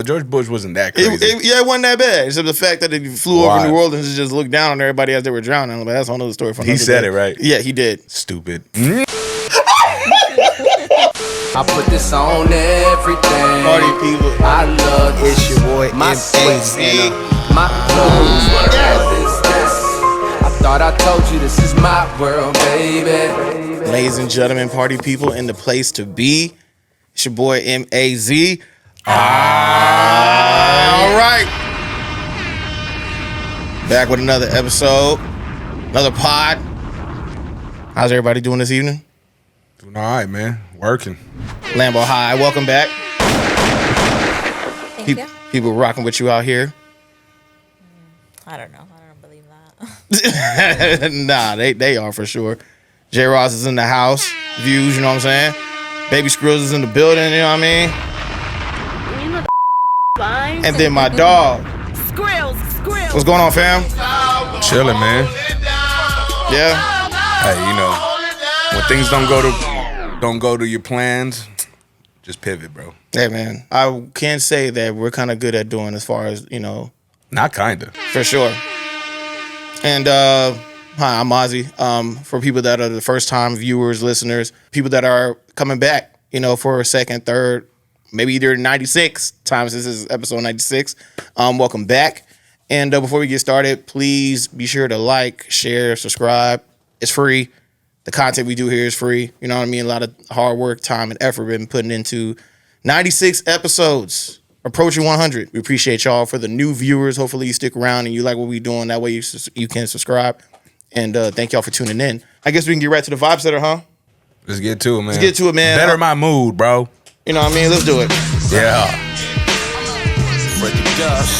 George Bush wasn't that crazy. It wasn't that bad. Except the fact that he flew over New Orleans and just looked down on everybody as they were drowning. Like, that's another story from He said it, right? Yeah, he did. Stupid. I put this on everything. Party people. I love It's your boy, my M.A.Z. my clothes. What is this? I thought I told you this is my world, baby. Ladies and gentlemen, party people, in the place to be. It's your boy, M.A.Z. All right. Back with another episode, another pod. How's everybody doing this evening? Doing all right, man. Working. Lambo High, welcome back. Thank you. People rocking with you out here. I don't know. I don't believe that. Nah, they are for sure. J. Ross is in the house. Views, you know what I'm saying? Baby Skrills is in the building, you know what I mean? You know the And then my dog. Skrills. What's going on, fam? Chilling, man. Yeah? Hey, you know, when things don't go to your plans, just pivot, bro. Hey, man. I can say that we're kind of good at doing as far as, you know. Not kinda. For sure. And, hi, I'm Mazi. For people that are the first time viewers, listeners, people that are coming back, you know, for a second, third, maybe either 96 times. This is episode 96. Welcome back. And before we get started, please be sure to like, share, subscribe. It's free. The content we do here is free. You know what I mean? A lot of hard work, time, and effort been putting into 96 episodes, approaching 100. We appreciate y'all. For the new viewers, hopefully you stick around and you like what we're doing. That way you can subscribe. And thank y'all for tuning in. I guess we can get right to the vibe setter, huh? Let's get to it, man. Let's get to it, man. Better my mood, bro. You know what I mean? Let's do it. Yeah.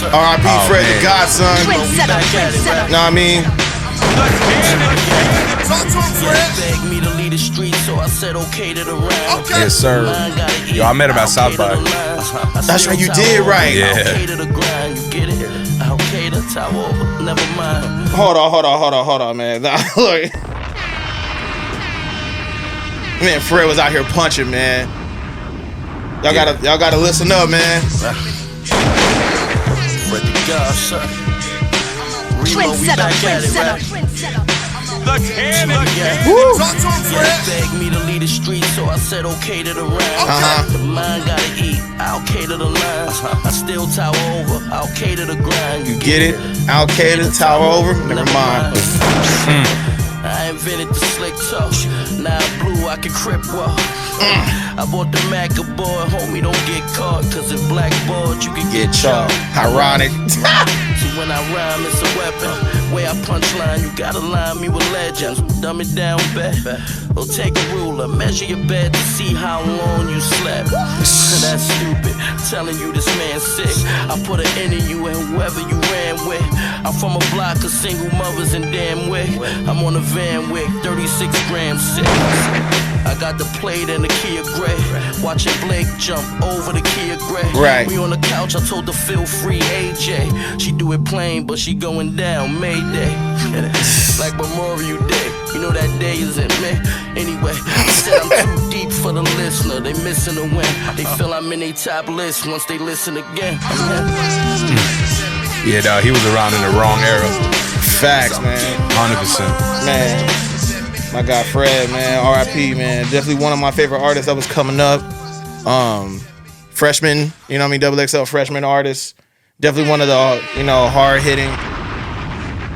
R.I.P. Fred the Godson. Know what I mean? Begged me to lead the street, so I said okay to the round. Yes, sir. Yo, I met him at South by. That's right, you did right. Yeah. Okay to the grind, you get it? Okay to tower, never mind. Hold on, man. Look. Man, Fred was out here punching, man. Y'all gotta listen up, man. Fred the Godson. Remo, we back at it, right? Begged me to lead the street, so I said okay to the round. The mind gotta eat, I'll cater the lines. I still tower over, I'll cater the grind. You get it? I'll cater, tower over. Never mind. I invented the slick talk. Now blue, I can crip walk. I bought the Mac a boy, homie, don't get caught. Cause if blackboard, you can get chalked. Ironic. See, when I rhyme, it's a weapon. Way I punchline, you gotta line me with legends. Dumb it down, bet. Or take a ruler, measure your bed to see how long you slept. That's stupid, telling you this man's sick. I put an end in you and whoever you ran with. I'm from a block of single mothers in damn wick. I'm on a Van Wick, 36 grams sick. I got the plate and the Kia Gray. Watching Blake jump over the Kia Gray. Right. We on the couch, I told her feel free AJ. She do it plain, but she going down Mayday. Like Memorial Day. You know that day isn't me. Anyway, I said I'm too deep for the listener. They missing a win. They feel I'm in their top list once they listen again. Yeah, dog, he was around in the wrong era. Facts, man. 100%. Man, my guy Fred, man, R.I.P., man. Definitely one of my favorite artists that was coming up. Freshman, you know what I mean, double XL freshman artist. Definitely one of the, you know, hard-hitting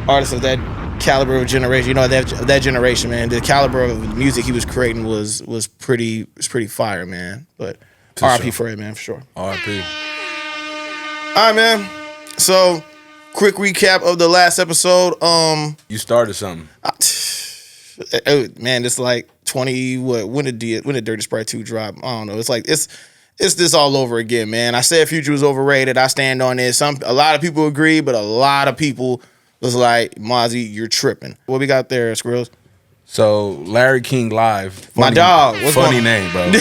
artists of that caliber of generation. You know, that generation, man. The caliber of music he was creating was pretty fire, man. But R.I.P. Fred, man, for sure. R.I.P. All right, man. So, quick recap of the last episode. You started something. Man, it's like 20. When did Dirty Sprite 2 drop? I don't know. It's like it's this all over again, man. I said Future was overrated. I stand on this. A lot of people agree, but a lot of people was like, Mazi, you're tripping. What we got there, Skrills? So Larry King Live, funny, my dog. What's funny name, bro.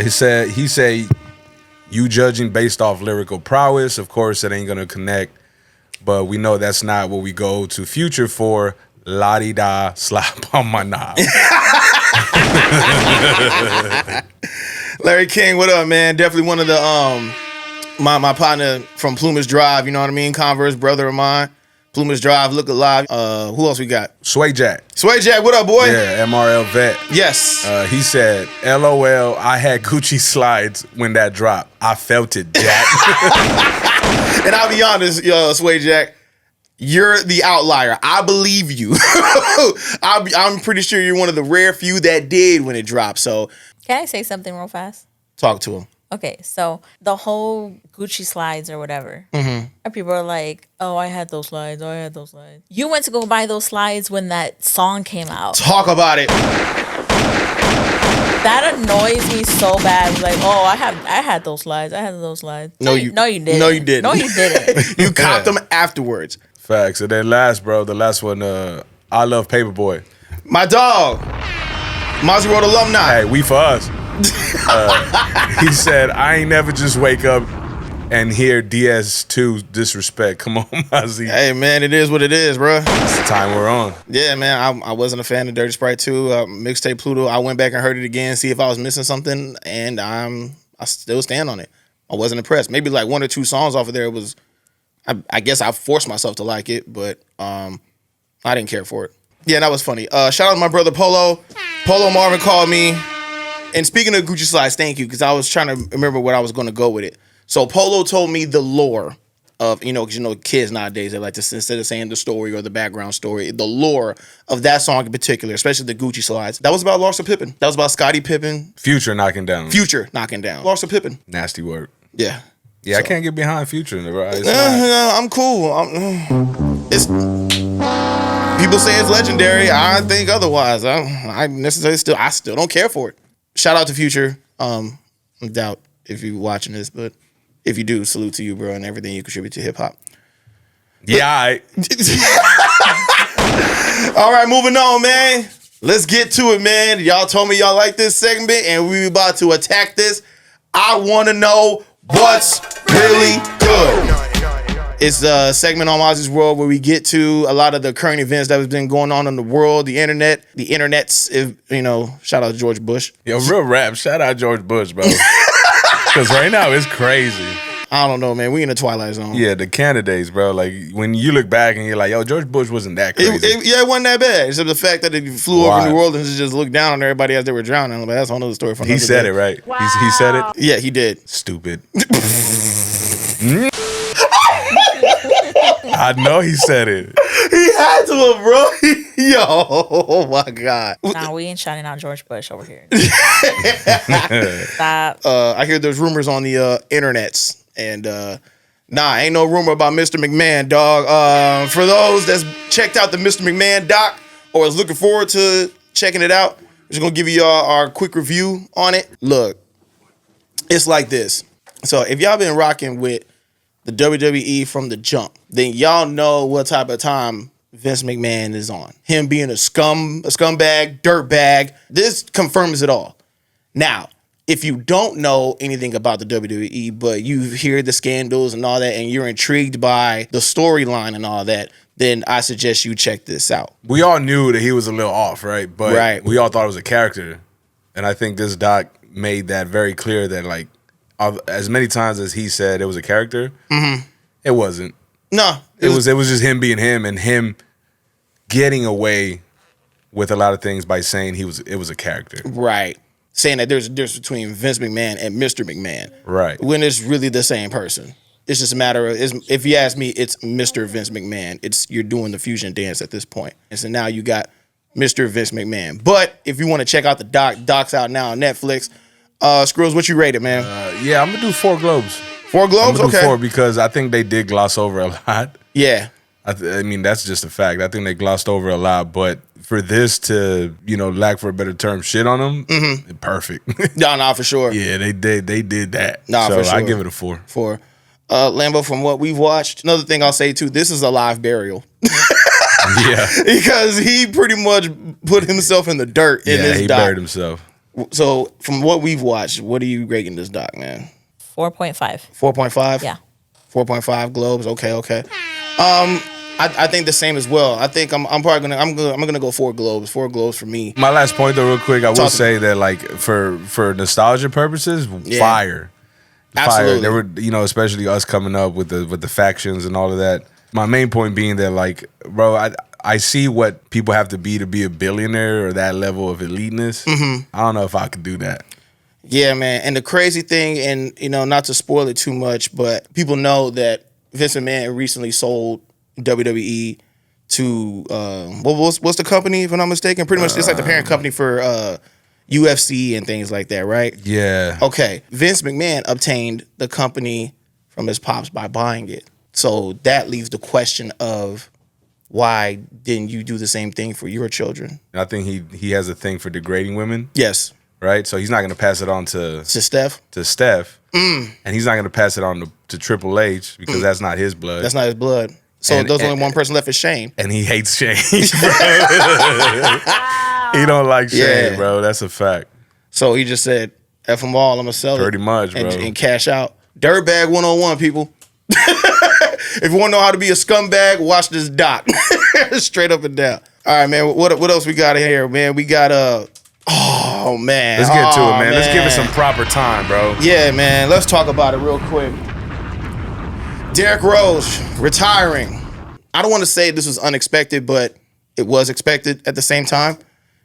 He said. You judging based off lyrical prowess, of course, it ain't gonna connect. But we know that's not what we go to Future for. La-di-da, slap on my knob. Larry King, what up, man? Definitely one of the My partner from Plumage Drive, you know what I mean? Converse, brother of mine. Plumage Drive, look alive. Who else we got? Sway Jack. Sway Jack, what up, boy? Yeah, MRL vet. Yes. He said, LOL, I had Gucci slides when that dropped. I felt it, Jack. And I'll be honest, Sway Jack, you're the outlier. I believe you. I'm pretty sure you're one of the rare few that did when it dropped. So, Can I say something real fast? talk to him. Okay, so the whole Gucci slides or whatever, and people are like, "Oh, I had those slides. Oh, I had those slides." You went to go buy those slides when that song came out. Talk about it. That annoys me so bad. It's like, "Oh, I had those slides. I had those slides." No, you didn't. No, you didn't. No, you didn't. You copped them afterwards. Facts. And then the last one, I Love Paperboy. My dog, Mazi Road alumni. Hey, we for us. He said, I ain't never just wake up and hear DS2 disrespect. Come on, Mazi. Hey, man, it is what it is, bro. It's the time we're on. Yeah, man, I wasn't a fan of Dirty Sprite 2. Mixtape Pluto, I went back and heard it again, see if I was missing something, and I still stand on it. I wasn't impressed. Maybe like 1 or 2 songs off of there was, I guess I forced myself to like it, but I didn't care for it. Yeah, that was funny. Shout out to my brother Polo. Polo Marvin called me. And speaking of Gucci slides, thank you, because I was trying to remember what I was going to go with it. So Polo told me the lore of, because kids nowadays, they like to, instead of saying the story or the background story, the lore of that song in particular, especially the Gucci slides. That was about Larsa Pippen. That was about Scottie Pippen. Future knocking down. Larsa Pippen. Nasty work. Yeah. Yeah, I can't get behind Future in the right. I'm cool. It's people say it's legendary. I think otherwise. I necessarily still don't care for it. Shout out to Future. I doubt if you're watching this, but if you do, salute to you, bro, and everything you contribute to hip hop. Yeah, All right, moving on, man. Let's get to it, man. Y'all told me y'all like this segment, and we about to attack this. I want to know what's really good. It's a segment on Mazi's World where we get to a lot of the current events that have been going on in the world, the internet, the internets. Shout out to George Bush. Yo, real rap. Shout out George Bush, bro. Because right now it's crazy. I don't know, man. We in the twilight zone. Yeah, the candidates, bro. Like when you look back and you're like, yo, George Bush wasn't that crazy. It wasn't that bad. Except the fact that he flew over New Orleans and just looked down on everybody as they were drowning. Like, that's another story from He said it, right? Wow. He said it? Yeah, he did. Stupid. I know he said it. He had to, bro. Yo, oh my God. Nah, we ain't shouting out George Bush over here. Stop. I hear there's rumors on the internets, and ain't no rumor about Mr. McMahon, dog. For those that's checked out the Mr. McMahon doc or is looking forward to checking it out, we're just gonna give you our quick review on it. Look, it's like this. So if y'all been rocking with the WWE from the jump, then y'all know what type of time Vince McMahon is on. Him being a scumbag, dirtbag. This confirms it all. Now, if you don't know anything about the WWE, but you hear the scandals and all that, and you're intrigued by the storyline and all that, then I suggest you check this out. We all knew that he was a little off, right? But we all thought it was a character. And I think this doc made that very clear that, like, as many times as he said it was a character, it wasn't. No. It was just him being him and him getting away with a lot of things by saying it was a character. Right. Saying that there's a difference between Vince McMahon and Mr. McMahon. Right. When it's really the same person. It's just a matter of, if you ask me, it's Mr. Vince McMahon. You're doing the fusion dance at this point. And so now you got Mr. Vince McMahon. But if you want to check out the doc's out now on Netflix. Skrills, what you rate it, man? Yeah, I'm gonna do 4 globes. 4 globes? I'm gonna do okay. 4 because I think they did gloss over a lot. Yeah. I mean, that's just a fact. I think they glossed over a lot, but for this to, lack for a better term, shit on them, perfect. No, for sure. Yeah, they did that. Nah, so for sure. I give it a 4. 4. Lambo, from what we've watched, another thing I'll say too, this is a live burial. Yeah. Because he pretty much put himself in the dirt in this he doc. buried himself. So, from what we've watched, what are you rating this doc, man? 4.5. 4.5? Yeah. 4.5 globes. Okay. I think the same as well. I think I'm probably gonna go 4 globes. 4 globes for me. My last point though, real quick, I will say that, like, for nostalgia purposes, fire. Absolutely. There were, you know, especially us coming up with the factions and all of that. My main point being that, like, bro, I see what people have to be a billionaire or that level of eliteness. I don't know if I could do that. Yeah, man. And the crazy thing, and you know, not to spoil it too much, but people know that Vince McMahon recently sold WWE to what's the company, if I'm not mistaken? Pretty much it's like the parent company for UFC and things like that, right? Yeah. Okay. Vince McMahon obtained the company from his pops by buying it. So that leaves the question of why didn't you do the same thing for your children? I think he has a thing for degrading women. Yes. Right? So he's not going to pass it on to Steph. And he's not going to pass it on to Triple H because that's not his blood. That's not his blood. So there's only one person left is Shane. And he hates Shane, bro. He don't like Shane, bro. That's a fact. So he just said, F them all, I'm going to sell Pretty it. much, bro. And cash out. Dirtbag 101, people. If you want to know how to be a scumbag, watch this doc. Straight up and down. All right, man. What else we got in here, man? We got oh man. Let's get to it, man. Let's give it some proper time, bro. Yeah, man. Let's talk about it real quick. Derrick Rose retiring. I don't want to say this was unexpected, but it was expected at the same time.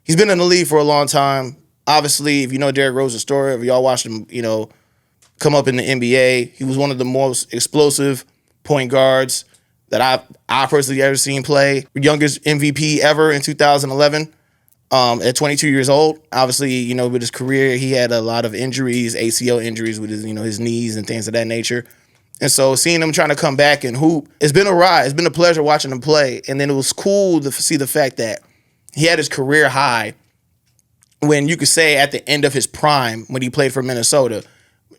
He's been in the league for a long time. Obviously, if you know Derrick Rose's story, if y'all watched him, you know, come up in the NBA, he was one of the most explosive point guards that I personally ever seen play. Youngest MVP ever in 2011 at 22 years old. Obviously, you know, with his career, he had a lot of injuries, ACL injuries with his, you know, his knees and things of that nature. And so seeing him trying to come back and hoop, it's been a ride. It's been a pleasure watching him play. And then it was cool to see the fact that he had his career high when you could say at the end of his prime when he played for Minnesota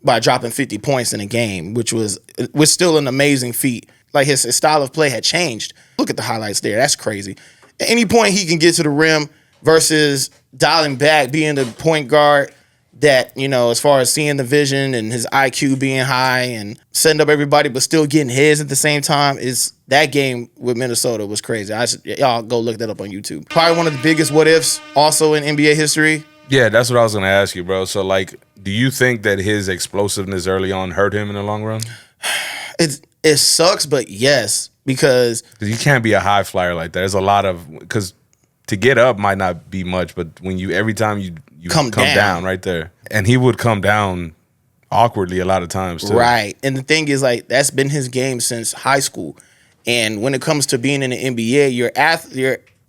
by dropping 50 points in a game, which was still an amazing feat. Like his style of play had changed. Look at the highlights there. That's crazy. At any point he can get to the rim versus dialing back, being the point guard that, you know, as far as seeing the vision and his IQ being high and setting up everybody but still getting his at the same time, is that game with Minnesota was crazy. Y'all go look that up on YouTube. Probably one of the biggest what ifs also in NBA history. Yeah, that's what I was going to ask you, bro. So, like, do you think that his explosiveness early on hurt him in the long run? It sucks, but yes, because you can't be a high flyer like that. There's a lot of, because to get up might not be much, but when every time you come down right there, and he would come down awkwardly a lot of times too. Right, and the thing is, like, that's been his game since high school. And when it comes to being in the NBA, your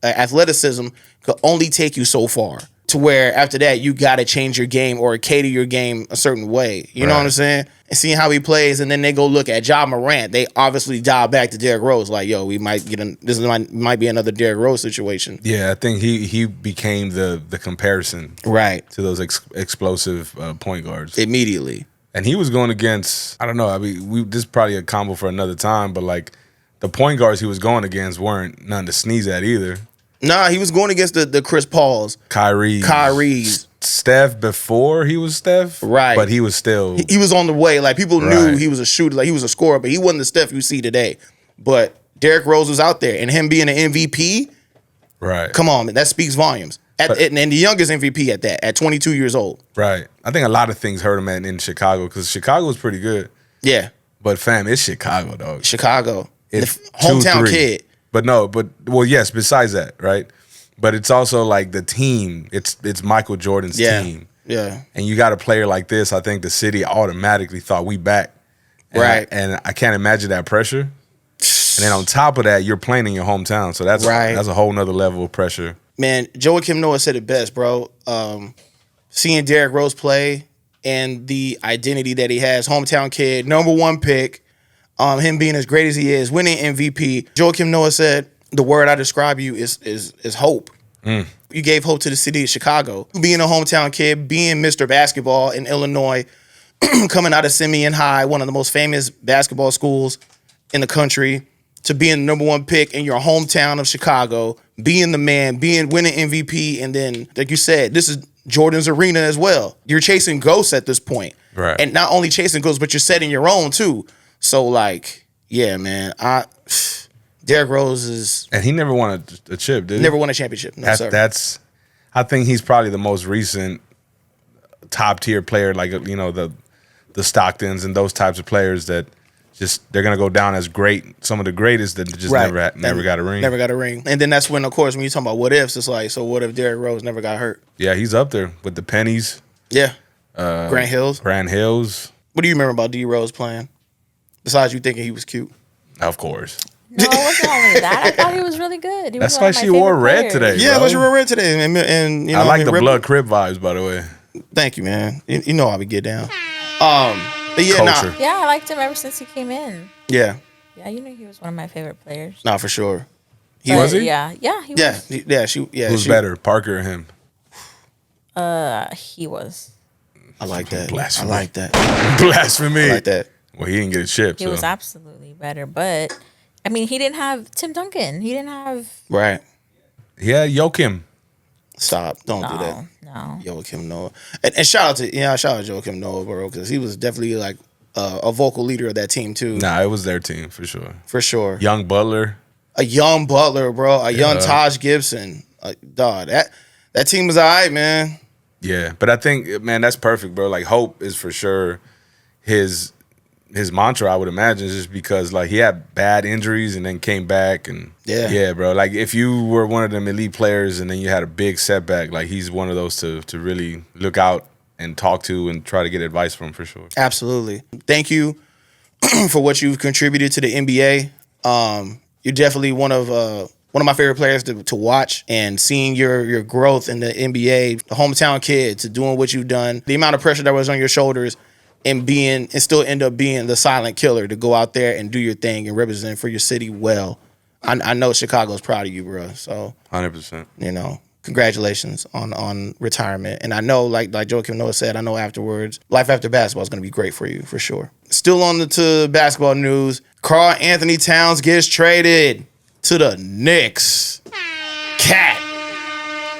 athleticism could only take you so far. To where after that you got to change your game or cater your game a certain way. You know what I'm saying? And seeing how he plays, and then they go look at Ja Morant. They obviously dial back to Derrick Rose. Like, yo, we might get this might be another Derrick Rose situation. Yeah, I think he became the comparison to those explosive point guards immediately. And he was going against, I don't know. I mean, this is probably a combo for another time, but like the point guards he was going against weren't none to sneeze at either. Nah, he was going against the Chris Pauls. Kyrie's. Steph before he was Steph. Right. But he was still... He was on the way. Like, people knew he was a shooter. Like, he was a scorer, but he wasn't the Steph you see today. But Derrick Rose was out there. And him being an MVP... Right. Come on, man. That speaks volumes. And the youngest MVP at that, at 22 years old. Right. I think a lot of things hurt him in Chicago, because Chicago was pretty good. Yeah. But, fam, it's Chicago, dog. Chicago. It's the hometown kid. Well, yes, besides that, right? But it's also like the team. It's Michael Jordan's team. Yeah. And you got a player like this, I think the city automatically thought we back. And and I can't imagine that pressure. And then on top of that, you're playing in your hometown. So that's a whole nother level of pressure. Man, Joakim Noah said it best, bro. Seeing Derrick Rose play and the identity that he has, hometown kid, #1 pick, him being as great as he is, winning MVP. Joakim Noah said, the word I describe you is hope. You gave hope to the city of Chicago. Being a hometown kid, being Mr. Basketball in Illinois, coming out of Simeon High, one of the most famous basketball schools in the country, to being the #1 pick in your hometown of Chicago, being the man, winning MVP, and then, like you said, this is Jordan's arena as well. You're chasing ghosts at this point. Right. And not only chasing ghosts, but you're setting your own too. So, like, yeah, man, Derrick Rose is... And he never won a chip, did he? Never won a championship, no, sir. I think he's probably the most recent top-tier player, like, you know, the the Stocktons and those types of players that just they're gonna go down as great. Some of the greatest that just Right. never got a ring. Never got a ring. And then that's when, of course, when you talk about what ifs, it's like, so what if Derrick Rose never got hurt? Yeah, he's up there with the Pennies, Yeah. Grant Hills. Grant Hills, What do you remember about D Rose playing? Besides you thinking he was cute. of course. No, it wasn't only that. I thought he was really good. He was That's one why of my she wore favorite red players. today. Yeah, bro. but you were red today. And you know, I like the Rip- Blood Crip vibes, by the way. Thank you, man. You know how we get down. But yeah, Culture. nah. Yeah, I liked him ever since he came in. Yeah. Yeah, you know he was one of my favorite players. Nah, for sure. But was he? Yeah, he Yeah, was. Who's better, Parker or him? He was. I like that. Blasphemy. I like that. Blasphemy. I like that. Well, he didn't get a chip. He so. was absolutely better. But, I mean, he didn't have Tim Duncan. He didn't have... Right. Yeah, Joakim. Stop. Don't do that. No. Joakim Noah. And shout out to Joakim Noah, bro, because he was definitely like a vocal leader of that team too. Nah, it was their team for sure. For sure. Young Butler. A young Butler, bro. A young Taj Gibson. Dog, that team was all right, man. Yeah, but I think, man, that's perfect, bro. Like, hope is for sure his mantra, I would imagine, is just because, like, he had bad injuries and then came back. And, yeah, bro. Like, if you were one of them elite players and then you had a big setback, like, he's one of those to really look out and talk to and try to get advice from, for sure. Absolutely. Thank you for what you've contributed to the NBA. You're definitely one of my favorite players to watch, and seeing your growth in the NBA, the hometown kid, to doing what you've done, the amount of pressure that was on your shoulders, and still end up being the silent killer to go out there and do your thing and represent for your city well. I know Chicago's proud of you, bro. So 100%. you know, congratulations on retirement. And I know, like Joakim Noah said, I know afterwards, life after basketball is going to be great for you, for sure. Still on to basketball news, Karl Anthony Towns gets traded to the Knicks. Cat.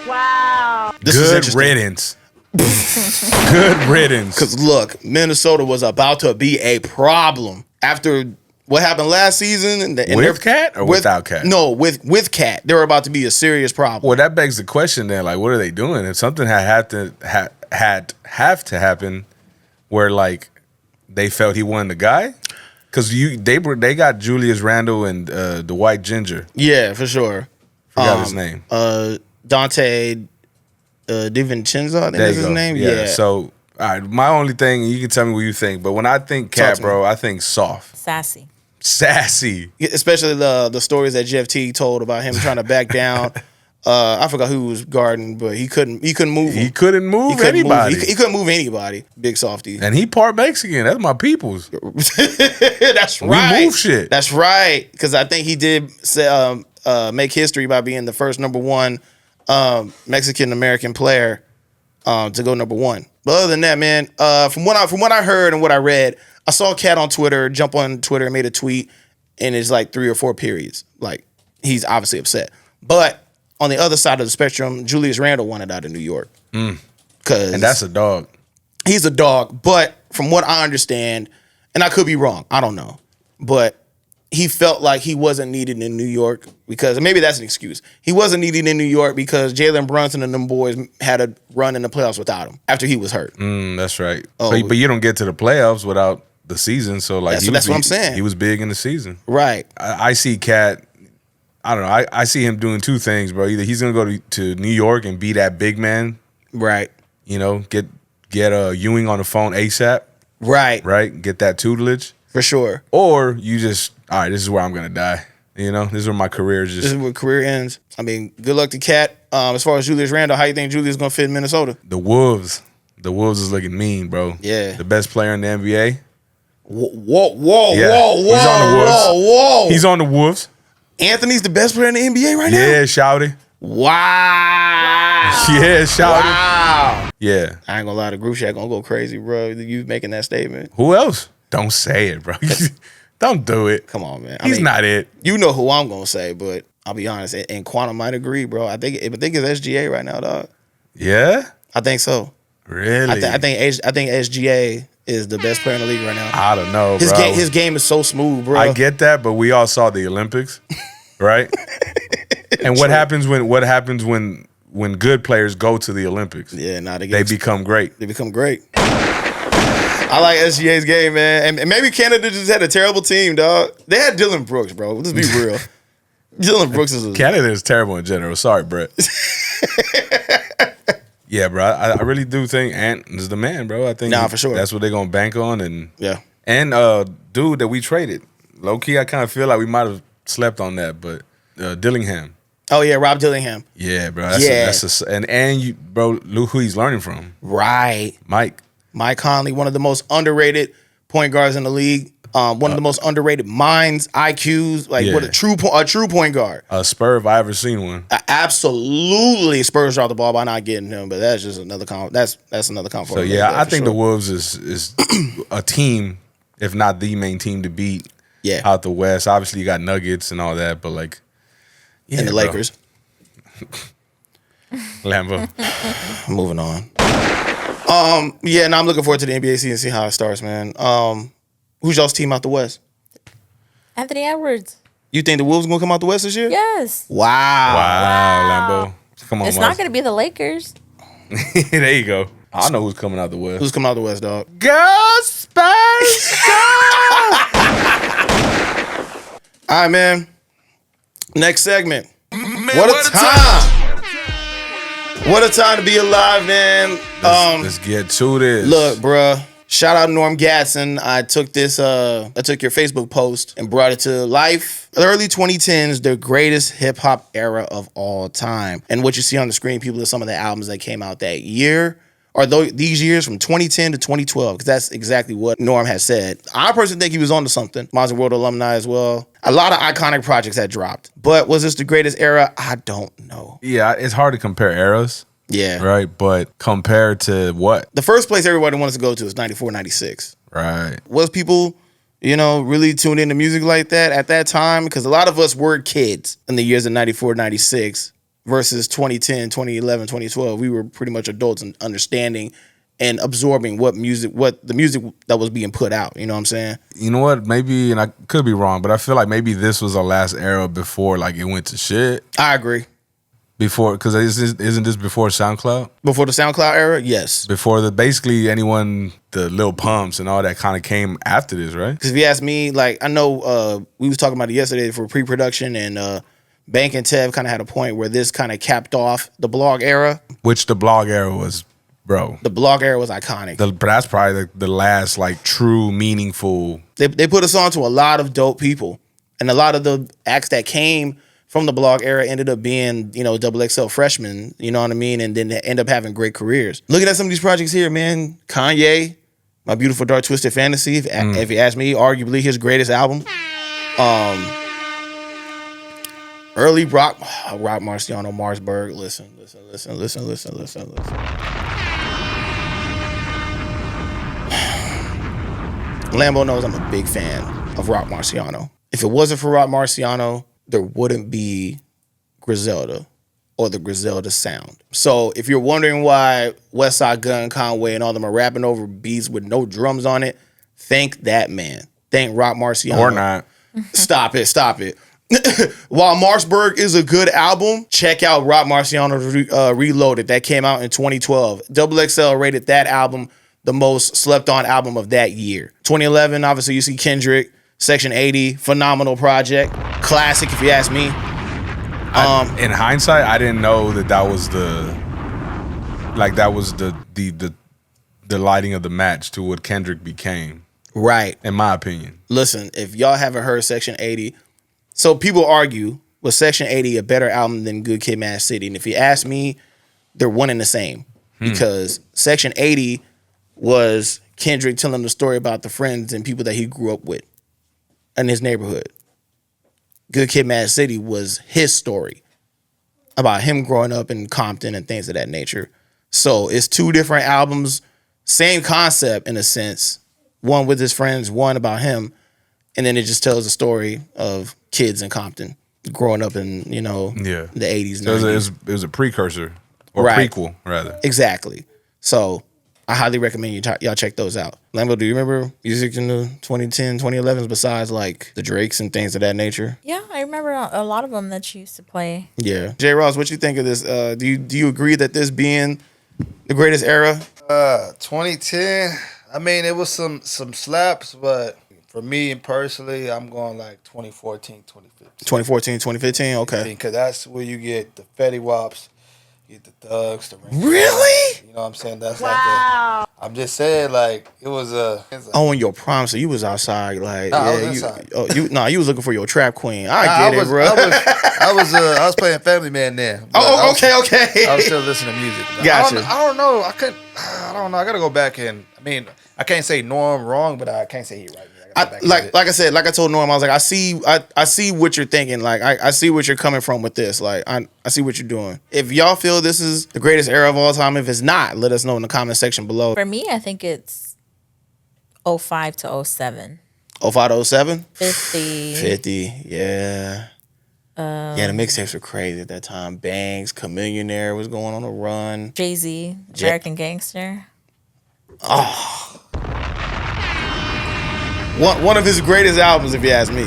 Wow. This is Good interesting. riddance. Good riddance. Because look, Minnesota was about to be a problem after what happened last season. And With Cat or without Cat? No, with Cat. They were about to be a serious problem. Well, that begs the question then, like, what are they doing? If something had to happen where, like, they felt he wasn't the guy? Because they got Julius Randle and the White Ginger. Yeah, for sure. Forgot his name. Dante DiVincenzo, I think There is you his go. name. Yeah. So, all right, my only thing, you can tell me what you think, but when I think Talk Cat, to bro, I think soft, Sassy. sassy. Especially the stories that Jeff Teague told about him trying to back down. I forgot who was guarding, but he couldn't move him. He couldn't move anybody. He couldn't move anybody. Big softy. And he part Mexican. That's my peoples. That's We right. move shit. That's right. Because I think he did say, make history by being the first #1 Mexican American player to go #1. But other than that, man, from what I heard and what I read, I saw Cat on Twitter jump on Twitter and made a tweet, and it's like 3 or 4 periods. Like, he's obviously upset. But on the other side of the spectrum, Julius Randle wanted out of New York. And that's a dog. He's a dog, but from what I understand, and I could be wrong, I don't know, but he felt like he wasn't needed in New York because, maybe that's an excuse, he wasn't needed in New York because Jalen Brunson and them boys had a run in the playoffs without him after he was hurt. That's right. Oh. But you don't get to the playoffs without the season. So, like, That's what I'm saying. He was big in the season. Right. I see Cat. I don't know. I see him doing 2 things, bro. Either he's gonna go to New York and be that big man, Right. you know, get Ewing on the phone ASAP, Right. right? Get that tutelage, For sure. or you just, all right, this is where I'm gonna die. You know, this is where my career is This just is where career ends. I mean, good luck to Cat. As far as Julius Randle, how you think Julius gonna fit in Minnesota? the Wolves. The Wolves is looking mean, bro. Yeah. The best player in the NBA. Whoa, Yeah. whoa, He's on the Wolves. whoa. He's on the Wolves. Anthony's the best player in the NBA right now? Yeah, shouty. Wow. Yeah, shouty. Wow. Yeah. I ain't gonna lie, the group chat gonna go crazy, bro. You making that statement. Who else? Don't say it, bro. Don't do it. Come on, man. He's not it. You know who I'm gonna say, but I'll be honest, and Quantum might agree, bro. I think it's SGA right now, dog. Yeah? I think so. Really? I think SGA is the best player in the league right now. I don't know, His bro. game is so smooth, bro. I get that, but we all saw the Olympics, right? And what happens when good players go to the Olympics? Yeah, nah, They become great. They become great. I like SGA's game, man. And maybe Canada just had a terrible team, dog. They had Dylan Brooks, bro. Let's be real. Dylan Brooks is Canada is terrible in general. Sorry, Brett. Yeah, bro. I really do think Ant is the man, bro. I think for sure. That's what they're gonna bank on, and dude that we traded. Low key, I kind of feel like we might have slept on that, but Dillingham. Oh yeah, Rob Dillingham. Yeah, bro. And you, bro. Look who he's learning from. Right, Mike Conley, one of the most underrated point guards in the league. One of the most underrated minds, IQs. Like what a true point guard. A Spur if I ever seen one. Absolutely, Spurs dropped the ball by not getting him, but that's just another that's another conversation. So yeah, I think the Wolves is a team, if not the main team to beat. Yeah, out the West. Obviously, you got Nuggets and all that, but like, and the Lakers. Lambo. Moving on. Yeah, and I'm looking forward to the NBA season and see how it starts, man. Who's y'all's team out the West? Anthony Edwards. You think the Wolves gonna come out the West this year? Yes. Wow. Lambo. Come on, It's not going to be the Lakers. There you go. I know who's coming out the West. Who's coming out the West, dog? Go Spurs! All right, man. Next segment. What a time! What a time to be alive, man. Let's get to this. Look, bruh. Shout out Norm Gatson. I took your Facebook post and brought it to life. The early 2010s, the greatest hip hop era of all time. And what you see on the screen, people, are some of the albums that came out that year, or these years from 2010 to 2012, because that's exactly what Norm has said. I personally think he was onto something. Mazi World alumni as well. A lot of iconic projects had dropped. But was this the greatest era? I don't know. Yeah, it's hard to compare eras. Yeah. Right, but compared to what? The first place everybody wanted to go to was 94, 96. Right. Was people, really tuned into music like that at that time? Because a lot of us were kids in the years of 94, 96 versus 2010, 2011, 2012. We were pretty much adults and understanding and absorbing what the music that was being put out. You know what I'm saying? You know what? Maybe, and I could be wrong, but I feel like maybe this was our last era before like it went to shit. I agree. Before, because isn't this before SoundCloud? Before the SoundCloud era, yes. Before basically anyone, the Lil Pumps and all that kind of came after this, right? Because if you ask me, like, I know we was talking about it yesterday for pre-production, and Bank and Tev kind of had a point where this kind of capped off the blog era. Which the blog era was, bro. The blog era was iconic. But that's probably the last, like, true, meaningful. They put us on to a lot of dope people. And a lot of the acts that came from the blog era ended up being, double XL freshmen, you know what I mean? And then they end up having great careers. Looking at some of these projects here, man, Kanye, My Beautiful Dark Twisted Fantasy, if you ask me, arguably his greatest album. Early Rock Marciano, Marsburg. Listen. Lambo knows I'm a big fan of Rock Marciano. If it wasn't for Rock Marciano, there wouldn't be Griselda or the Griselda sound. So if you're wondering why Westside Gun, Conway, and all them are rapping over beats with no drums on it, thank that man. Thank Rock Marciano. Or not. Stop it. While Marsburg is a good album, check out Rock Marciano Reloaded. That came out in 2012. Double XL rated that album the most slept on album of that year. 2011, obviously you see Kendrick, Section 80, phenomenal project. Classic, if you ask me. In hindsight, I didn't know that was the lighting of the match to what Kendrick became. Right. In my opinion. Listen, if y'all haven't heard Section 80, so people argue, was Section 80 a better album than Good Kid, Mad City? And if you ask me, they're one and the same. Because Section 80 was Kendrick telling the story about the friends and people that he grew up with in his neighborhood. Good Kid, Mad City was his story about him growing up in Compton and things of that nature. So it's two different albums, same concept in a sense. One with his friends, one about him. And then it just tells the story of kids in Compton growing up in, the 80s. So it was a precursor or prequel, rather. Exactly. So I highly recommend y'all check those out. Lambo, do you remember music in the 2010, 2011s besides like the Drakes and things of that nature? Yeah, I remember a lot of them that you used to play. Yeah. J. Ross, what you think of this? Do you agree that this being the greatest era? 2010, I mean, it was some slaps, but for me personally, I'm going like 2014, 2015. 2014, 2015. Okay. Because that's where you get the Fetty Waps, you get the Thugs, the Ring. Really? You know what I'm saying? That's like I'm just saying, like, it was a... Oh, in your prime, so you was outside, like, Nah, I was inside. You was looking for your trap queen. I get it, bro. I was playing Family Man then. Okay. I was still listening to music. Gotcha. I don't know. I don't know. I gotta go back and, I mean, I can't say Norm wrong, but I can't say he right. Like I said, like I told Norm, I was like, I see what you're thinking. Like I see what you're coming from with this. Like I see what you're doing. If y'all feel this is the greatest era of all time, if it's not, let us know in the comment section below. For me, I think it's 05 to 07. 05 to 07? 50. Yeah. Yeah, the mixtapes were crazy at that time. Bangs, Chameleonaire was going on a run. Jay-Z, American Gangster. Oh. One of his greatest albums, if you ask me.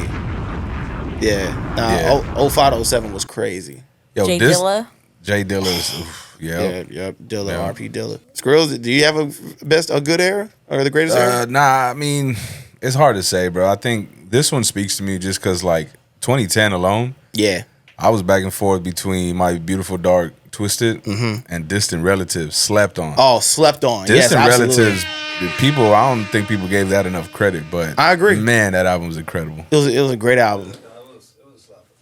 Yeah. 05 to 07 was crazy. Yo, Jay Dilla. Jay Dilla's, Yep. Dilla, RP Dilla. Skrills, do you have a good era or the greatest era? Nah, I mean, it's hard to say, bro. I think this one speaks to me just because, like, 2010 alone. Yeah. I was back and forth between My Beautiful Dark Twisted and Distant Relatives, Slept On. Oh, Slept On. Distant yes, Relatives, people, I don't think people gave that enough credit, but I agree. Man, that album was incredible. It was a great album.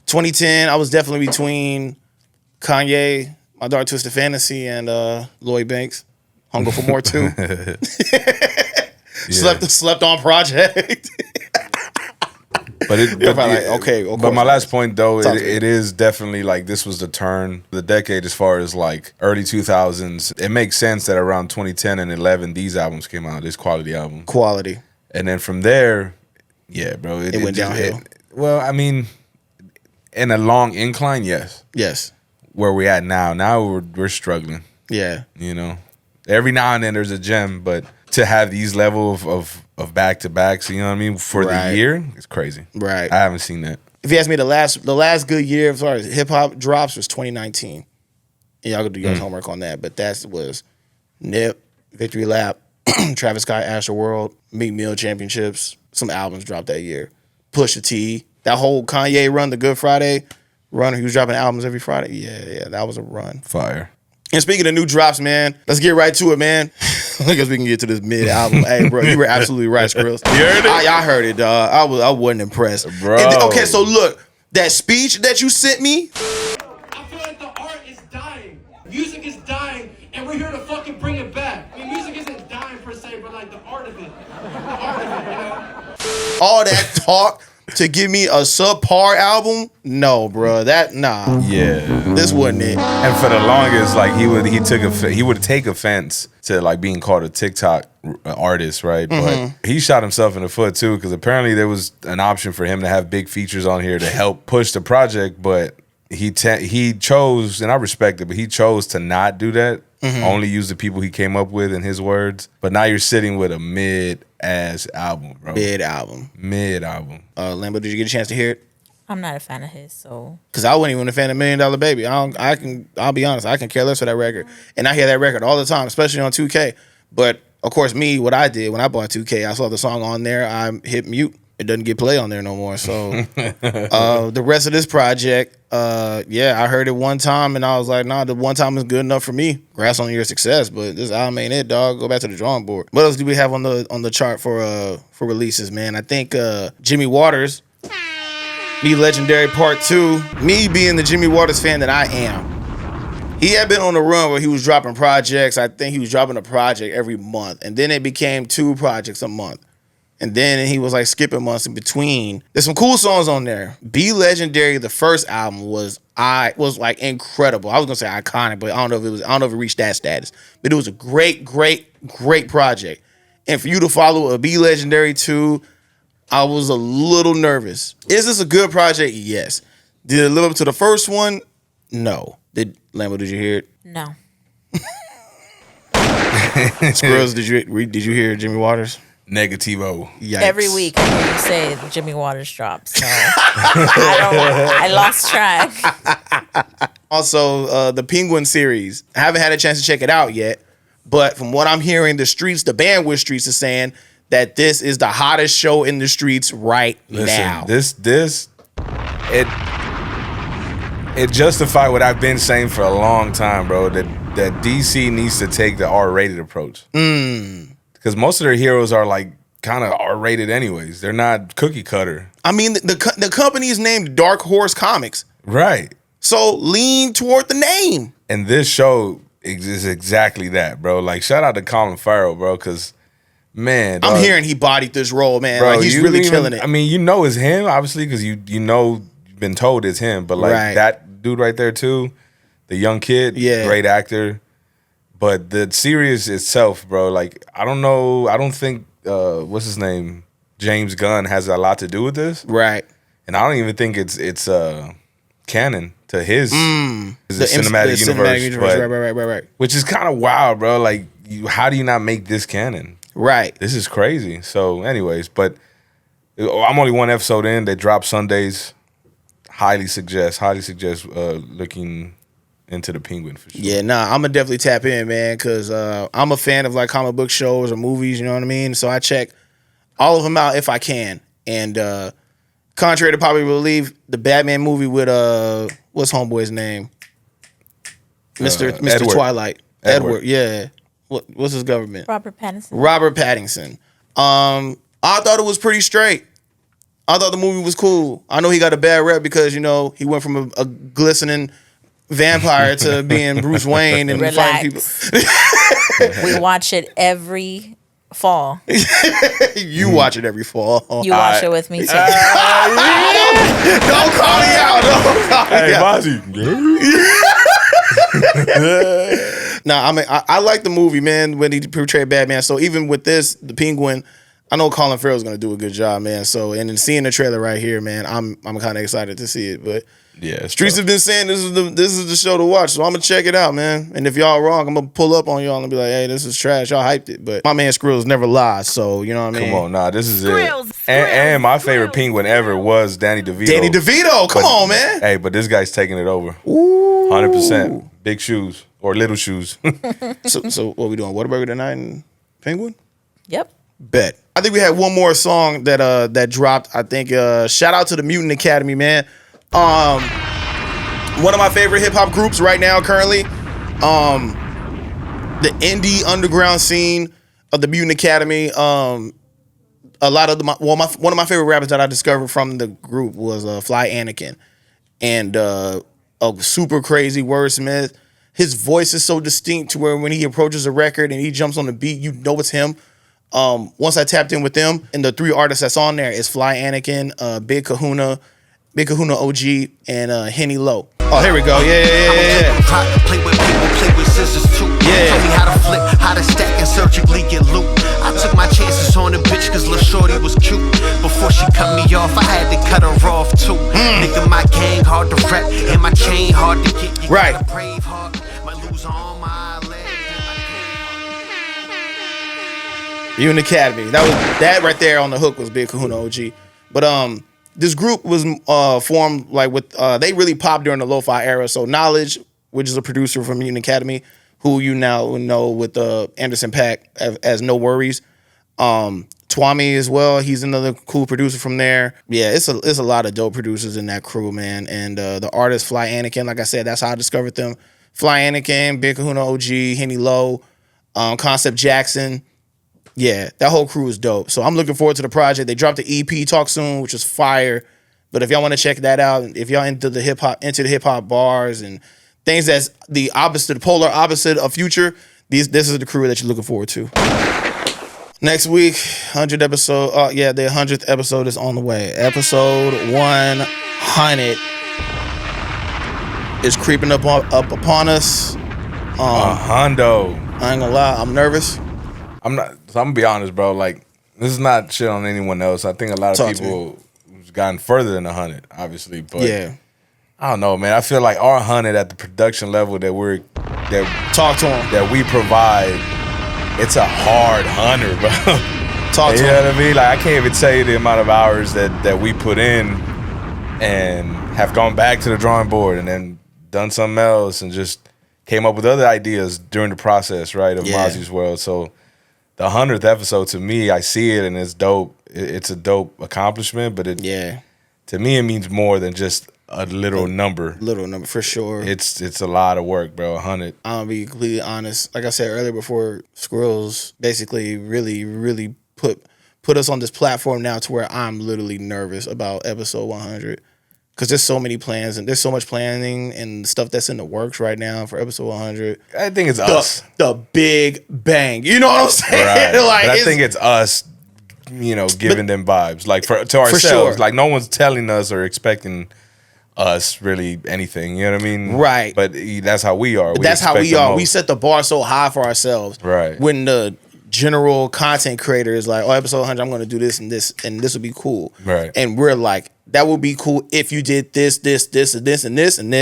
2010, I was definitely between Kanye, My Dark Twisted Fantasy, and Lloyd Banks. Hunger for More 2. Slept On Project. But my last point though, it is definitely like this was the turn, the decade as far as like early 2000s. It makes sense that around 2010 and 11 these albums came out, this quality album. Quality. And then from there, yeah, bro, it went downhill. Well, I mean, in a long incline, yes. Yes. Where we at now we're struggling. Yeah. You know, every now and then there's a gem, but to have these level of back-to-backs, you know what I mean, for the year, it's crazy. Right. I haven't seen that. If you ask me, the last good year as far as hip-hop drops was 2019. And y'all could do your homework on that. But that was Nip, Victory Lap, Travis Scott, Astroworld, Meek Mill Championships. Some albums dropped that year. Pusha T. That whole Kanye run, the Good Friday run, he was dropping albums every Friday. Yeah, that was a run. Fire. And speaking of new drops, man, let's get right to it, man. I guess we can get to this mid-album. Hey, bro, you were absolutely right, Skrills. You heard it? I heard it, dog. I wasn't impressed. Bro. Okay, so look, that speech that you sent me. I feel like the art is dying. Music is dying, and we're here to fucking bring it back. I mean, music isn't dying per se, but like the art of it. The art of it, you know? All that talk to give me a subpar album? No, bro. Nah. Yeah. This wasn't it. And for the longest, like he would take offense to like being called a TikTok artist, right? But he shot himself in the foot too, because apparently there was an option for him to have big features on here to help push the project, but he chose, and I respect it, but he chose to not do that. Only use the people he came up with, in his words. But now you're sitting with a mid-ass album, bro. Mid-album. Lambo, did you get a chance to hear it? I'm not a fan of his, so. Because I wasn't even a fan of $1 Million Baby. I'll be honest, I can care less for that record. And I hear that record all the time, especially on 2K. But, of course, what I did when I bought 2K, I saw the song on there, I hit mute. It doesn't get play on there no more. So the rest of this project, I heard it one time and I was like, nah, the one time is good enough for me. Congrats on your success, but this album ain't it, dog. Go back to the drawing board. What else do we have on the chart for releases, man? I think Jimmy Waters, Me Legendary Part 2. Me being the Jimmy Waters fan that I am. He had been on a run where he was dropping projects. I think he was dropping a project every month. And then it became 2 projects a month. And then he was like skipping months in between. There's some cool songs on there. Be Legendary, the first album was like incredible. I was gonna say iconic, but I don't know if it reached that status. But it was a great project. And for you to follow a Be Legendary 2, I was a little nervous. Is this a good project? Yes. Did it live up to the first one? No. Lambo, did you hear it? No. Skrills, did you hear Jimmy Waters? Negativo. Yikes. Every week I hear you say Jimmy Waters drops. So I lost track. Also, the Penguin series. I haven't had a chance to check it out yet, But from what I'm hearing, the bandwidth streets is saying that this is the hottest show in the streets right now. It justified what I've been saying for a long time, bro. That DC needs to take the R-rated approach. Because most of their heroes are like kind of R-rated anyways. They're not cookie cutter. I mean, the company is named Dark Horse Comics. Right. So lean toward the name. And this show is exactly that, bro. Like, shout out to Colin Farrell, bro, because, man. I'm hearing he bodied this role, man. Bro, like, he's really killing it. I mean, you know it's him, obviously, because you know you've been told it's him. But, like, that dude right there, too, the young kid, great actor. But the series itself, bro, like, I don't know. I don't think, what's his name? James Gunn has a lot to do with this. Right. And I don't even think it's canon to his cinematic universe. Right. Which is kind of wild, bro. Like, how do you not make this canon? Right. This is crazy. So, anyways, but I'm only one episode in. They drop Sundays. Highly suggest looking into the Penguin for sure. Yeah, I'm gonna definitely tap in, man, because I'm a fan of like comic book shows or movies. You know what I mean? So I check all of them out if I can. And contrary to popular belief, the Batman movie with what's homeboy's name? Mr. Twilight. Edward. Yeah. What's his government? Robert Pattinson. I thought it was pretty straight. I thought the movie was cool. I know he got a bad rep because, you know, he went from a glistening vampire to being Bruce Wayne and fighting people. We watch it every fall. You watch it every fall. You watch it with me too. Don't call me out. Hey, Mazi. Nah, I mean, I like the movie, man, when he portrayed Batman. So even with this, the Penguin, I know Colin Farrell's gonna do a good job, man. So, and then seeing the trailer right here, man, I'm kind of excited to see it. But yeah, streets have been saying this is the show to watch, so I'm gonna check it out, man. And if y'all wrong, I'm gonna pull up on y'all and be like, hey, this is trash. Y'all hyped it, but my man Skrill's never lies, so you know what I mean. Come on, nah, this is it. And my favorite Penguin ever was Danny DeVito. Come on, man. Hey, but this guy's taking it over. 100%. Big shoes or little shoes. So what we doing? Whataburger tonight and Penguin? Yep. Bet. I think we had one more song that dropped. I think shout out to the Mutant Academy, man. One of my favorite hip hop groups right now, currently. The indie underground scene of the Mutant Academy. A lot of one of my favorite rappers that I discovered from the group was Fly Anakin, and a super crazy wordsmith. His voice is so distinct to where when he approaches a record and he jumps on the beat, you know it's him. Once I tapped in with them, and the three artists that's on there is Fly Anakin, Big Kahuna OG, and Henny Low. Oh, here we go. Yeah. Play with people, play with scissors too. Yeah. Tell me how to flip, how to stack and surgically get loot. I took my chances on a bitch cause Lil' Shorty was cute. Before she cut me off, I had to cut her off too. Nigga, my gang hard to rep, and my chain hard to get. You right. got a brave heart, might lose all my legs. Mutant Academy. That right there on the hook was Big Kahuna OG. But this group was formed like with they really popped during the lo-fi era. So Knowledge, which is a producer from Mutant Academy, who you now know with Anderson .Paak as No Worries. Twami as well. He's another cool producer from there. Yeah, it's a lot of dope producers in that crew, man. And the artist Fly Anakin, like I said, that's how I discovered them. Fly Anakin, Big Kahuna OG, Henny Low, Concept Jackson. Yeah, that whole crew is dope. So I'm looking forward to the project. They dropped the EP Talk Soon, which is fire. But if y'all want to check that out, if y'all into the hip hop bars and things that's the polar opposite of Future, this is the crew that you're looking forward to. Next week, 100th episode. The 100th episode is on the way. Episode 100 is creeping up upon us. Hondo. I ain't gonna lie, I'm nervous. I'm gonna be honest, bro. Like, this is not shit on anyone else. I think a lot of people have gotten further than 100, obviously. But yeah, I don't know, man. I feel like our 100 at the production level that we provide, it's a hard 100, bro. You know what I mean? Like, I can't even tell you the amount of hours that we put in and have gone back to the drawing board and then done something else and just came up with other ideas during the process, right, of Mazi's World. So the 100th episode, to me, I see it and it's dope. It's a dope accomplishment, but to me, it means more than just a literal number. Little number, for sure. It's a lot of work, bro. 100. I'm gonna be completely honest. Like I said earlier before, Squirrels basically really put us on this platform now to where I'm literally nervous about episode 100. Because there's so many plans and there's so much planning and stuff that's in the works right now for episode 100. I think it's us. The big bang. You know what I'm saying? Right. Like, but I think it's us, giving them vibes. Like, to ourselves. For sure. Like, no one's telling us or expecting us really anything. You know what I mean? Right. But that's how we are. That's how we are. We set the bar so high for ourselves. Right. When the general content creator is like, episode 100, I'm going to do this, and this will be cool. Right. And we're like, that would be cool if you did this, and this, and this, and this, and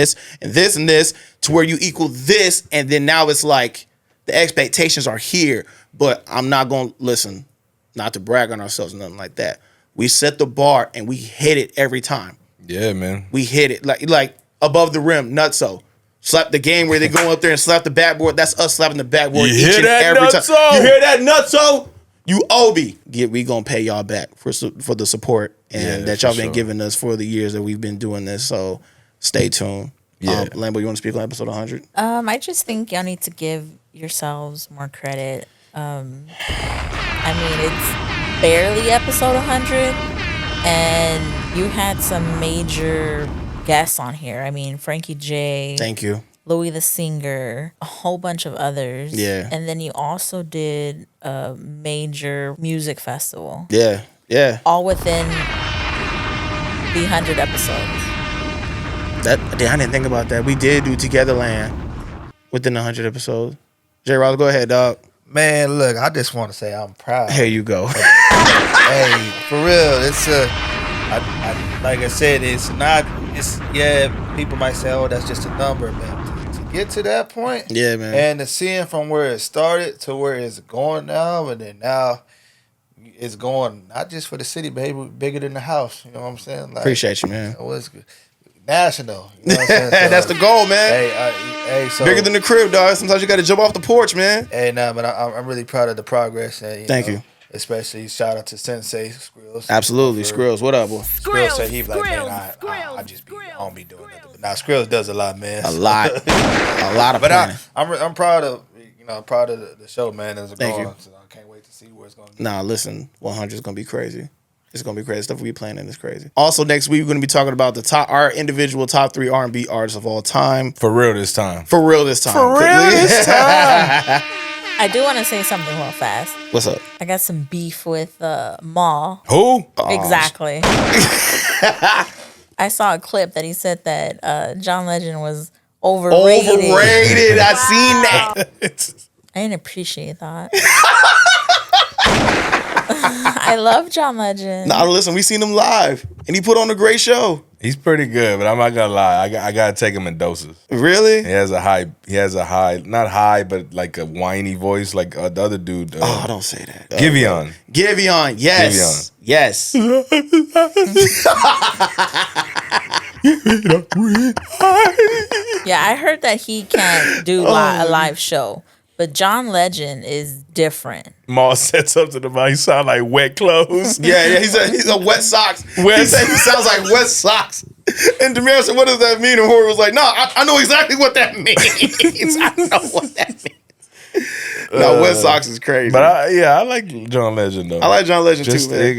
this, and this, to where you equal this, and then now it's like the expectations are here, but I'm not going to listen, not to brag on ourselves, nothing like that. We set the bar, and we hit it every time. Yeah, man. We hit it like above the rim, nutso. Slap the game where they go up there and slap the backboard. That's us slapping the backboard each and every time. You hear that, nutso? You Obi. We gonna pay y'all back for the support and that y'all been giving us for the years that we've been doing this. So stay tuned. Yeah. Lambo, you want to speak on episode 100? I just think y'all need to give yourselves more credit. I mean, it's barely episode 100, and you had some major guests on here. I mean, Frankie J. Thank you. Louis the Singer, a whole bunch of others. Yeah. And then you also did a major music festival. Yeah. Yeah. All within the 100 episodes. I didn't think about that. We did do Togetherland within the 100 episodes. J. Ross, go ahead, dog. Man, look, I just want to say I'm proud. Here you go. Hey, for real, it's like I said, people might say, oh, that's just a number, man. To get to that point, yeah, man, and to seeing from where it started to where it's going now, and then now it's going not just for the city, baby, bigger than the house. You know what I'm saying? Like, appreciate you, man. What's good? National. You know what I'm saying? So, that's the goal, man. Hey, so bigger than the crib, dog. Sometimes you got to jump off the porch, man. Hey, but I'm really proud of the progress. And, Thank you. Especially shout out to Sensei Skrills. Absolutely, Skrills. What up, boy? Skrills said he like, man, I just be, I don't be doing nothing. But now Skrills does a lot, man. A lot of But planning. I'm proud of the show, man. As a Thank going. you. So I can't wait to see where it's going to be. Nah, listen, 100 is gonna be crazy. It's gonna be crazy. Stuff we planning is crazy. Also, next week we're gonna be talking about our individual top 3 R&B artists of all time. For real this time. For real this time. I do want to say something real fast. What's up? I got some beef with Maul. Who? Exactly. I saw a clip that he said that John Legend was overrated. Overrated. I seen that. I didn't appreciate that. I love John Legend. Nah, listen, we seen him live, and he put on a great show. He's pretty good, but I'm not gonna lie. I gotta take him in doses. Really? He has a high, not high, but like a whiny voice, like the other dude. Don't say that. Giveon. Giveon, yes. Giveon. Yes. Yeah, I heard that he can't do a live show. But John Legend is different. Maul said something about he sound like wet clothes. Yeah, he's a wet socks. He said he sounds like wet socks. And Demir said, what does that mean? And Horror was like, no, I know exactly what that means. I know what that means. No, wet socks is crazy. But I like John Legend though. I like John Legend too, man.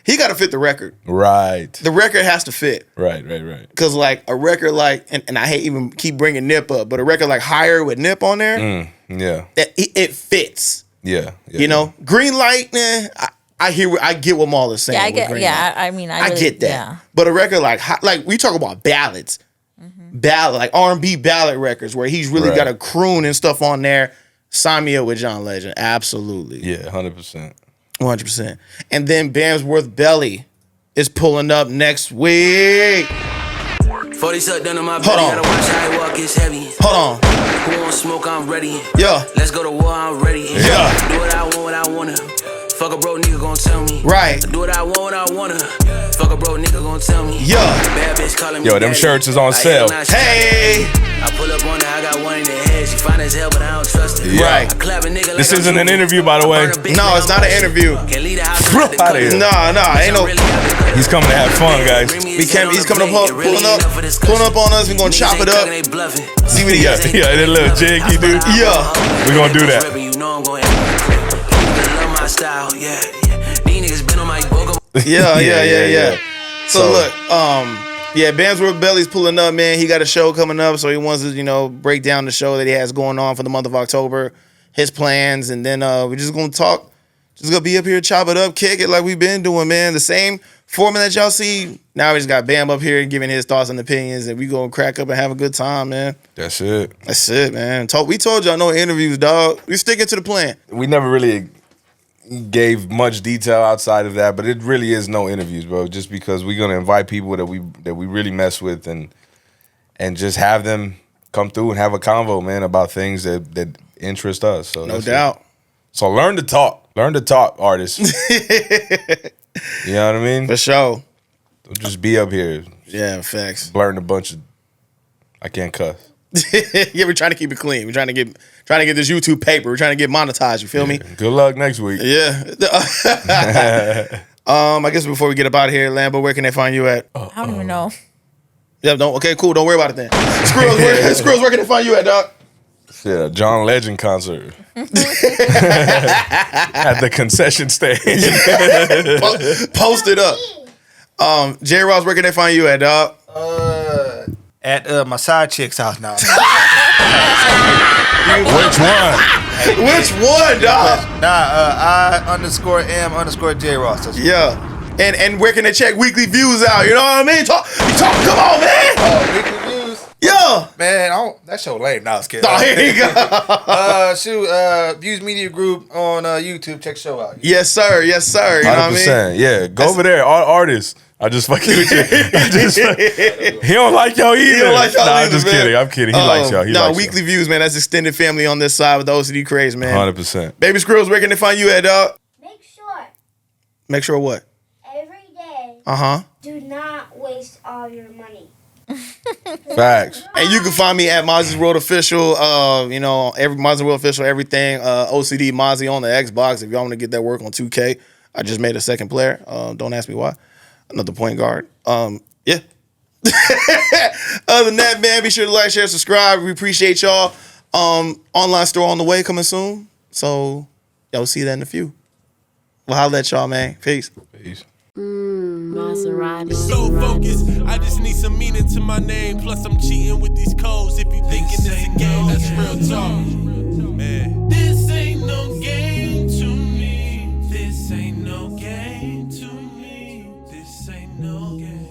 He got to fit the record. Right. The record has to fit. Right. Because like a record like, and I hate even keep bringing Nip up, but a record like Higher with Nip on there, yeah, it fits. Yeah. You know, Green Light, I get what Maul is saying. Yeah, I get. Yeah, I mean, I get that. Yeah. But a record like we talk about ballads, ballad like R&B ballad records where he's really got a croon and stuff on there. Sign me up with John Legend, absolutely. Yeah, 100%. 100%. And then Bamsworth Belly is pulling up next week. 40 suck down on my belly, gotta watch how I walk, it's heavy. Hold on. Who want smoke, I'm ready. Yeah. Let's go to war, I'm ready. Yeah. Do what I wanna. Fuck a broke nigga gon' tell me. Right. Do what I wanna. Fuck a broke nigga gon' tell me. Yeah. Bad bitch calling me. Yo, them shirts is on sale. Hey. I pull up on her, I got one in the head. She fine as hell, but I don't trust her. Yeah. Right. I clap a nigga like This I'm isn't an Juju. interview, by the way. No, it's not an interview. Can't leave the house Bro, without the outta here. Nah, ain't no. He's coming to have fun, guys. He's coming up, pulling up on us. We're gonna chop it up. See what he got. Yeah, that little jig he do. Yeah. We're gonna do that. You know I'm going love my style, yeah. These niggas been on my book. Yeah. So look, yeah, Bandsworth Belly's pulling up, man. He got a show coming up, so he wants to, break down the show that he has going on for the month of October, his plans, and then we're just gonna talk. Just gonna be up here, chop it up, kick it like we've been doing, man. The same format that y'all see. Now we just got Bam up here giving his thoughts and opinions, and we gonna crack up and have a good time, man. That's it. That's it, man. We told y'all no interviews, dog. We sticking to the plan. We never really gave much detail outside of that, but it really is no interviews, bro. Just because we're gonna invite people that we really mess with and just have them come through and have a convo, man, about things that interest us. So No doubt. So learn to talk. Learn to talk, artists. You know what I mean? For sure. Don't just be up here Yeah, facts. blurting a bunch of. I can't cuss. Yeah, we're trying to keep it clean. We're trying to get this YouTube paper. We're trying to get monetized. You feel me? Good luck next week. Yeah. I guess before we get up out of here, Lambo, where can they find you at? I don't even know. Yeah, okay, cool. Don't worry about it then. Squirrels, where can they find you at, dog? Shit, a John Legend concert at the concession stand. Post it up. J. Ross, where can they find you at, dog? At my side chick's house now. Which one? Which one, dog? I_am_J Ross. That's Yeah. And where can they check weekly views out? You know what I mean? Talk, come on, man. weekly views. Yeah. Man, that show lame. Now, I was kidding. Oh, here you go. Views Media Group on YouTube. Check the show out. Yes, sir. Yes, sir. You know what I mean? 100%. Yeah, go over there. All artists. I just fucking with you. He don't like y'all either. He don't like y'all I'm either, just man. kidding. I'm kidding. He likes y'all. He likes weekly views, man. That's extended family on this side with the OCD craze, man. 100%. Baby Squirrels, where can they find you at, dog? Make sure what? every day Do not waste all your money. Facts. And you can find me at Mazi's World Official. Every Mazi's World Official, everything. OCD Mazi on the Xbox. If y'all want to get that work on 2K, I just made a second player. Don't ask me why. Another point guard. Yeah. Other than that, man, be sure to like, share, subscribe. We appreciate y'all. Online store on the way, coming soon. So y'all see that in a few. We'll holler at y'all, man. Peace. Maserati. So focused, I just need some meaning to my name. Plus, I'm cheating with these codes. If you thinking it's a game, that's real talk. Man, this ain't no game to me. This ain't no game to me. This ain't no game.